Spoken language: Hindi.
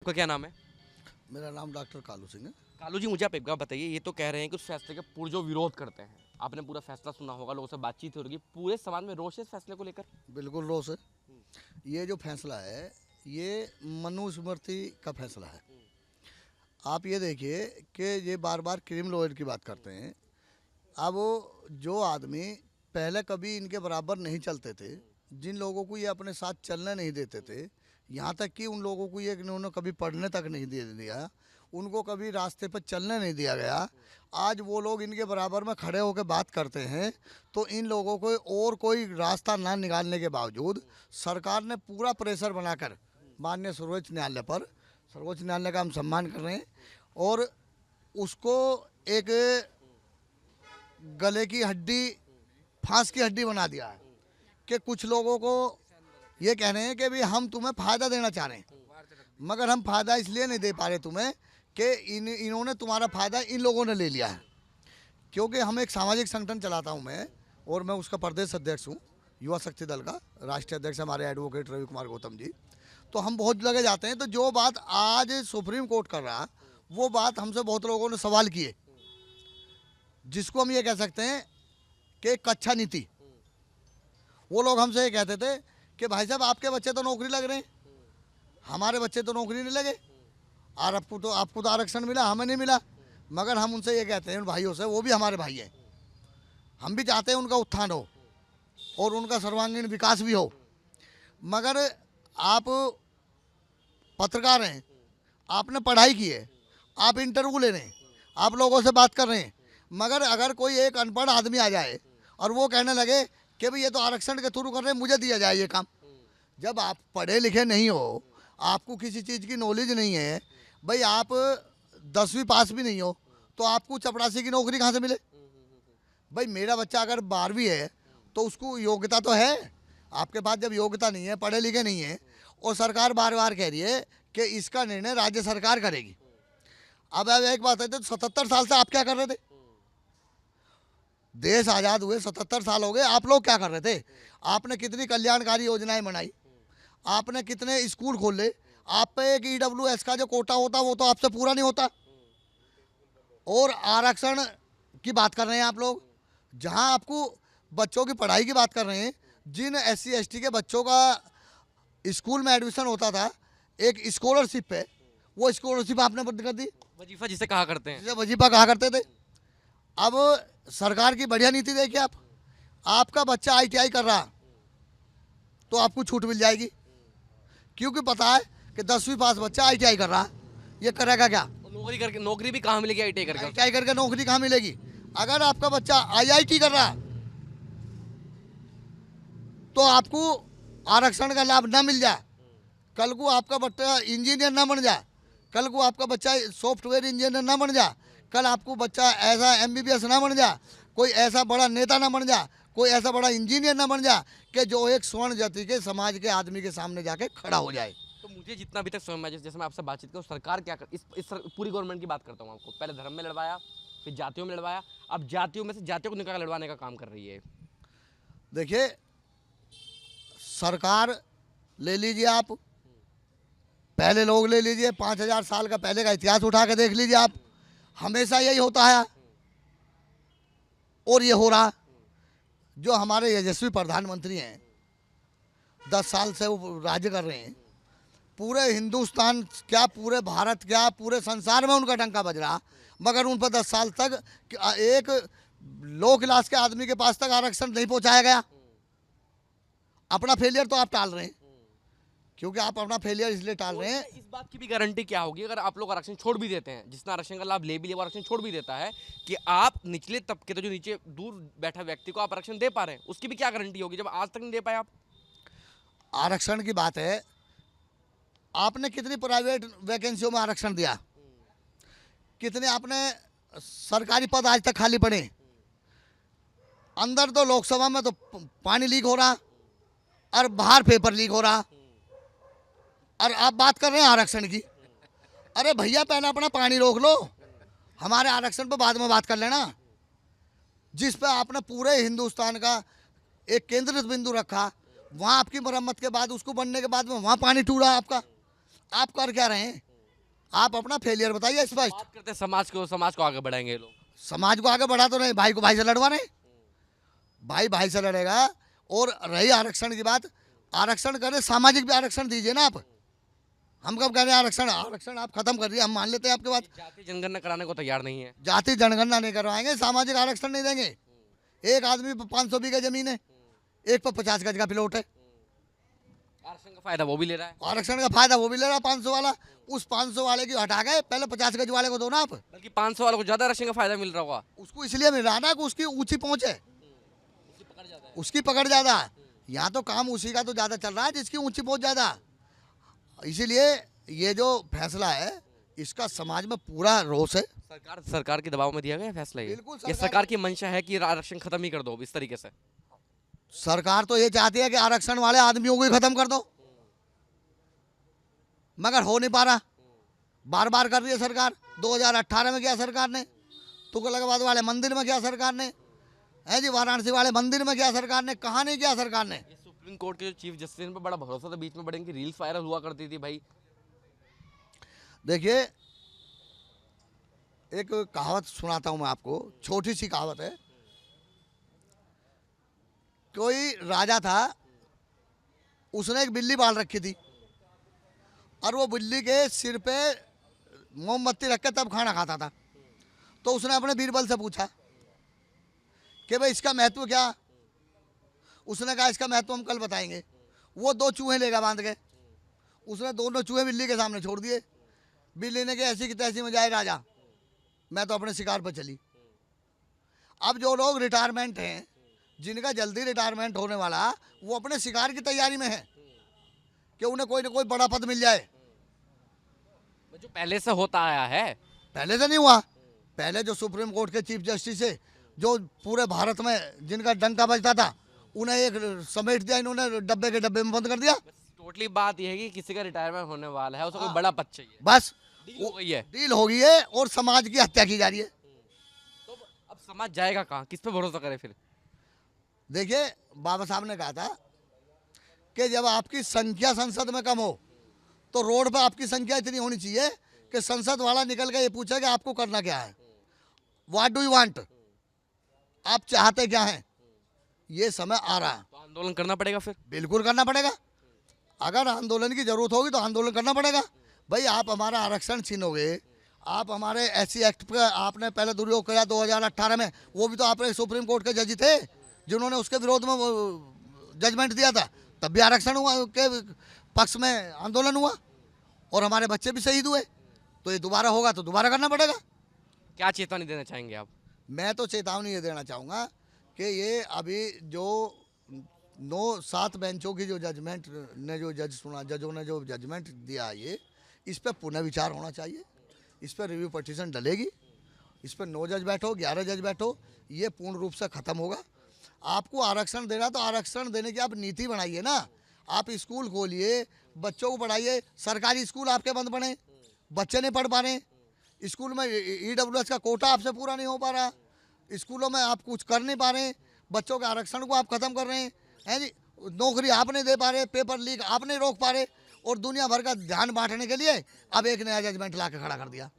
आपका क्या नाम है? मेरा नाम डॉक्टर कालू सिंह है। कालू जी, मुझे आप एक बात बताइए, ये तो कह रहे हैं कि उस फैसले के पुरजोर विरोध करते हैं। आपने पूरा फैसला सुना होगा, लोगों से बातचीत हो रही है, पूरे समाज में रोष है इस फैसले को लेकर। बिल्कुल रोष है। ये जो फैसला है ये मनुस्मृति का फैसला है। आप ये देखिए कि ये बार बार क्रीम लॉयर की बात करते हैं। अब जो आदमी पहले कभी इनके बराबर नहीं चलते थे, जिन लोगों को ये अपने साथ चलने नहीं देते थे, यहाँ तक कि उन लोगों को ये इन्होंने कभी पढ़ने तक नहीं दे दिया, उनको कभी रास्ते पर चलने नहीं दिया गया, आज वो लोग इनके बराबर में खड़े होकर बात करते हैं। तो इन लोगों को और कोई रास्ता ना निकालने के बावजूद सरकार ने पूरा प्रेशर बनाकर माननीय सर्वोच्च न्यायालय का हम सम्मान कर रहे हैं और उसको एक गले की हड्डी, फांस की हड्डी बना दिया है कि कुछ लोगों को ये कह रहे हैं कि भी हम तुम्हें फ़ायदा देना चाह रहे हैं, मगर हम फ़ायदा इसलिए नहीं दे पा रहे तुम्हें कि इन्होंने तुम्हारा फ़ायदा इन लोगों ने ले लिया है। क्योंकि हम एक सामाजिक संगठन चलाता हूं मैं, और मैं उसका प्रदेश अध्यक्ष हूं, युवा शक्ति दल का। राष्ट्रीय अध्यक्ष हमारे एडवोकेट रवि कुमार गौतम जी। तो हम बहुत जगह जाते हैं, तो जो बात आज सुप्रीम कोर्ट कर रहा, वो बात हमसे बहुत लोगों ने सवाल किए, जिसको हम ये कह सकते हैं कि कच्छा नीति। वो लोग हमसे ये कहते थे कि भाई साहब आपके बच्चे तो नौकरी लग रहे हैं, हमारे बच्चे तो नौकरी नहीं लगे, और आपको तो आरक्षण मिला, हमें नहीं मिला। मगर हम उनसे ये कहते हैं उन भाइयों से, वो भी हमारे भाई हैं, हम भी चाहते हैं उनका उत्थान हो और उनका सर्वांगीण विकास भी हो। मगर आप पत्रकार हैं, आपने पढ़ाई की है, आप इंटरव्यू ले रहे हैं, आप लोगों से बात कर रहे हैं, मगर अगर कोई एक अनपढ़ आदमी आ जाए और वो कहने लगे कि भाई ये तो आरक्षण के थ्रू कर रहे हैं, मुझे दिया जाए ये काम। जब आप पढ़े लिखे नहीं हो, आपको किसी चीज़ की नॉलेज नहीं है, भाई आप 10वीं पास भी नहीं हो, तो आपको चपरासी की नौकरी कहाँ से मिले? भाई मेरा बच्चा अगर 12वीं है तो उसको योग्यता तो है। आपके पास जब योग्यता नहीं है, पढ़े लिखे नहीं है, और सरकार बार बार कह रही है कि इसका निर्णय राज्य सरकार करेगी। अब एक बात है, तो 77 साल से आप क्या कर रहे थे? देश आज़ाद हुए 77 साल हो गए, आप लोग क्या कर रहे थे? आपने कितनी कल्याणकारी योजनाएं बनाई, आपने कितने स्कूल खोले, आप पे एक EWS का जो कोटा होता वो तो आपसे पूरा नहीं होता। और आरक्षण की बात कर रहे हैं आप लोग, जहां आपको बच्चों की पढ़ाई की बात कर रहे हैं। जिन SC ST के बच्चों का स्कूल में एडमिशन होता था, एक स्कॉलरशिप है, वो स्कॉलरशिप आपने बंद कर दी। वजीफा जिसे कहा करते हैं, जिसे वजीफा कहा करते थे। अब सरकार की बढ़िया नीति देखिए, आपका बच्चा ITI कर रहा तो आपको छूट मिल जाएगी, क्योंकि पता है कि 10वीं पास बच्चा ITI कर रहा, ये करेगा क्या? नौकरी भी कहाँ मिलेगी ITI करके? ITI करके नौकरी कहाँ मिलेगी? अगर आपका बच्चा IIT कर रहा तो आपको आरक्षण का लाभ ना मिल जाए, कल को आपका बच्चा इंजीनियर ना बन जाए, कल को आपका बच्चा सॉफ्टवेयर इंजीनियर ना बन जाए, कल आपको बच्चा ऐसा MBBS ना बन जाए, कोई ऐसा बड़ा नेता ना बन जाए, कोई ऐसा बड़ा इंजीनियर ना बन जाए कि जो एक स्वर्ण जाति के समाज के आदमी के सामने जाके खड़ा हो जाए। तो मुझे जितना अभी तक समझ में आया, जैसे मैं आपसे बातचीत करूँ, सरकार क्या कर पूरी गवर्नमेंट की बात करता हूँ आपको, पहले धर्म में लड़वाया, फिर जातियों में लड़वाया, अब जातियों में से जातियों को निकाल लड़वाने का काम कर रही है। देखिए, सरकार ले लीजिए, आप पहले लोग ले लीजिए, 5000 साल का पहले का इतिहास उठा के देख लीजिए आप, हमेशा यही होता है और ये हो रहा। जो हमारे यशस्वी प्रधानमंत्री हैं, 10 साल से वो राज्य कर रहे हैं, पूरे हिंदुस्तान क्या, पूरे भारत क्या, पूरे संसार में उनका डंका बज रहा, मगर उन पर 10 साल तक एक लो क्लास के आदमी के पास तक आरक्षण नहीं पहुंचाया गया। अपना फेलियर तो आप टाल रहे हैं, क्योंकि आप अपना फेलियर इसलिए टाल रहे हैं। इस बात की भी गारंटी क्या होगी अगर आप लोग आरक्षण छोड़ भी देते हैं, जिसने आरक्षण का लाभ ले भी लिया वो आरक्षण छोड़ भी देता है, कि आप निचले तबके, तो जो नीचे दूर बैठा व्यक्ति को आप आरक्षण दे पा रहे हैं, उसकी भी क्या गारंटी होगी जब आज तक नहीं दे पाए आप? आरक्षण की बात है, आपने कितनी प्राइवेट वैकेंसियों में आरक्षण दिया, कितने आपने सरकारी पद आज तक खाली पड़े? अंदर तो लोकसभा में तो पानी लीक हो रहा और बाहर पेपर लीक हो रहा, और आप बात कर रहे हैं आरक्षण की। अरे भैया, पहले अपना पानी रोक लो, हमारे आरक्षण पर बाद में बात कर लेना। जिस पे आपने पूरे हिंदुस्तान का एक केंद्रित बिंदु रखा, वहाँ आपकी मरम्मत के बाद, उसको बनने के बाद में वहाँ पानी टूटा आपका, आप कर क्या रहे हैं? आप अपना फेलियर बताइए स्पष्ट। बात करते हैं समाज को आगे बढ़ाएंगे ये लोग। समाज को आगे बढ़ा तो नहीं, भाई को भाई से लड़वा रहे, भाई भाई से लड़ेगा। और रही आरक्षण की बात, आरक्षण करें, सामाजिक भी आरक्षण दीजिए ना आप। हम कब कह रहे हैं आरक्षण, आरक्षण आप खत्म कर दिए, हम मान लेते हैं आपकी बात। जाति जनगणना कराने को तैयार नहीं है। जाति जनगणना नहीं करवाएंगे, सामाजिक आरक्षण नहीं देंगे। एक आदमी पर 500 बीघा जमीन है, एक पर 50 गज का प्लॉट है, आरक्षण का फायदा वो भी ले रहा है। आरक्षण का फायदा वो भी ले रहा है 500 वाला। उस 500 वाले की हटा गए, पहले 50 गज वाले को दो ना आप। बल्कि 500 वालों को ज्यादा आरक्षण का फायदा मिल रहा होगा। उसको इसलिए मिल रहा है ना कि उसकी ऊंची पहुंच है, उसकी पकड़ ज्यादा है। यहाँ तो काम उसी का तो ज्यादा चल रहा है जिसकी ऊंची पहुंच ज्यादा। इसीलिए ये जो फैसला है इसका समाज में पूरा रोष है। सरकार के दबाव में दिया गया फैसला ये। बिल्कुल ये सरकार की मंशा है कि आरक्षण खत्म ही कर दो इस तरीके से। सरकार तो ये चाहती है कि आरक्षण वाले आदमियों को ही खत्म कर दो, मगर हो नहीं पा रहा। बार बार कर रही है सरकार। 2018 में किया सरकार ने, तुगलकाबाद वाले मंदिर में किया सरकार ने, है जी, वाराणसी वाले मंदिर में किया सरकार ने, कहाँ नहीं किया सरकार ने। ये सुप्रीम कोर्ट के जो चीफ जस्टिस पे बड़ा भरोसा था, बीच में बड़े इनकी रील्स वायरल हुआ करती थी भाई। देखिए एक कहावत सुनाता हूं मैं आपको, छोटी सी कहावत है। कोई राजा था, उसने एक बिल्ली पाल रखी थी और वो बिल्ली के सिर पे मोमबत्ती रख के तब खाना खाता था। तो उसने अपने बीरबल से पूछा कि भाई इसका महत्व क्या। उसने कहा इसका महत्व हम कल बताएंगे। वो 2 चूहे लेगा बांध के, उसने दोनों चूहे बिल्ली के सामने छोड़ दिए। बिल्ली ने कहा ऐसी की तैसी में जाए राजा, मैं तो अपने शिकार पर चली। अब जो लोग रिटायरमेंट हैं, जिनका जल्दी रिटायरमेंट होने वाला, वो अपने शिकार की तैयारी में है कि उन्हें कोई ना कोई बड़ा पद मिल जाए। जो पहले से होता आया है, पहले से नहीं हुआ। पहले जो सुप्रीम कोर्ट के चीफ जस्टिस है, जो पूरे भारत में जिनका डंका बजता था, उन्हें एक समेट दिया, इन्होंने डब्बे के डब्बे में बंद कर दिया। टोटली बात यह है कि किसी का रिटायरमेंट होने वाला है, उसे कोई बड़ा पद चाहिए, बस डील हो गई है। डील हो गई है और समाज की हत्या की जा रही है। तो अब समाज जाएगा कहाँ, किस पे भरोसा करे फिर। देखिए बाबा साहब ने कहा था कि जब आपकी संख्या संसद में कम हो तो रोड पर आपकी संख्या इतनी होनी चाहिए कि संसद वाला निकल के ये पूछे कि आपको करना क्या है, व्हाट डू यू वांट, आप चाहते क्या हैं। ये समय आ रहा है, तो आंदोलन करना पड़ेगा फिर। बिल्कुल करना पड़ेगा। अगर आंदोलन की जरूरत होगी तो आंदोलन करना पड़ेगा। भाई आप हमारा आरक्षण छीनोगे, आप हमारे एससी एक्ट पर आपने पहले दुरुपयोग किया 2018 में, वो भी तो आपने सुप्रीम कोर्ट के जज थे जिन्होंने उसके विरोध में जजमेंट दिया था। तब भी आरक्षण हुआ के पक्ष में आंदोलन हुआ और हमारे बच्चे भी शहीद हुए। तो ये दोबारा होगा तो दोबारा करना पड़ेगा। क्या चेतावनी देना चाहेंगे आप। मैं तो चेतावनी ये देना चाहूँगा कि ये अभी जो 9-7 बेंचों की जो जजमेंट ने जो जजों ने जो जजमेंट दिया, ये इस पर पुनर्विचार होना चाहिए। इस पर रिव्यू पटिशन डलेगी, इस पर 9 जज बैठो, 11 जज बैठो, ये पूर्ण रूप से ख़त्म होगा। आपको आरक्षण देना तो आरक्षण देने की आप नीति बनाइए ना। आप स्कूल खोलिए, बच्चों को पढ़ाइए। सरकारी स्कूल आपके बंद पड़े, बच्चे नहीं पढ़ पा रहे। स्कूल में EWS का कोटा आपसे पूरा नहीं हो पा रहा, स्कूलों में आप कुछ कर नहीं पा रहे, बच्चों के आरक्षण को आप ख़त्म कर रहे हैं जी। नौकरी आप नहीं दे पा रहे, पेपर लीक आप नहीं रोक पा रहे, और दुनिया भर का ध्यान बांटने के लिए अब एक नया जजमेंट ला के खड़ा कर दिया।